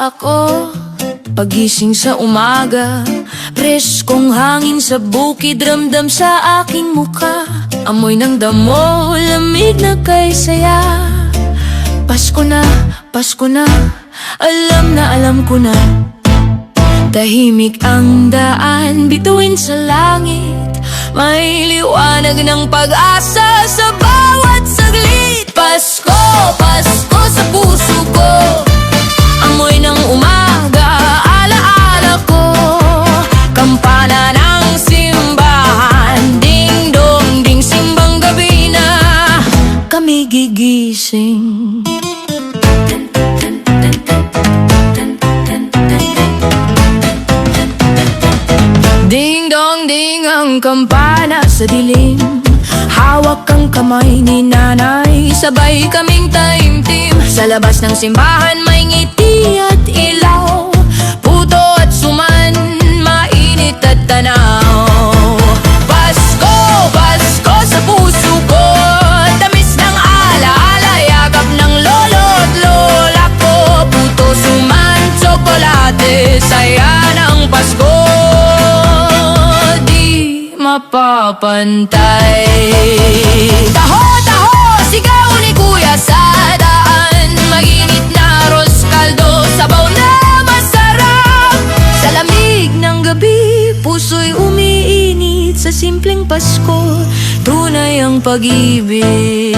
ako. Pagising sa umaga, preskong hangin sa bukid, ramdam sa aking muka. Amoy ng damo, lamig na kay saya. Pasko na, alam ko na. Tahimik ang daan, bituin sa langit. May liwanag ng pag-asa sa bawat saglit. Pasko, Pasko sa puso ko. Amoy ng umaga, alaala ko. Kampana ng simbahan, ding-dong, ding, simbang gabi na kami gigising. Ding-dong, ding ang kampana sa dilim. Hawak ang kamay ni nanay, sabay kaming taimtim. Sa labas ng simbahan may ngiti at ilaw, puto at suman, mainit at tanaw. Pasko, Pasko sa puso ko, tamis ng alaala, yakap ng lolo at lola ko. Puto, suman, tsokolate, saya ng Pasko mapapantay. Taho, taho, sigaw ni kuya sa daan. Mainit na arroz kaldo, sabaw na masarap. Sa lamig ng gabi, puso'y umiinit. Sa simpleng Pasko, tunay ang pag-ibig.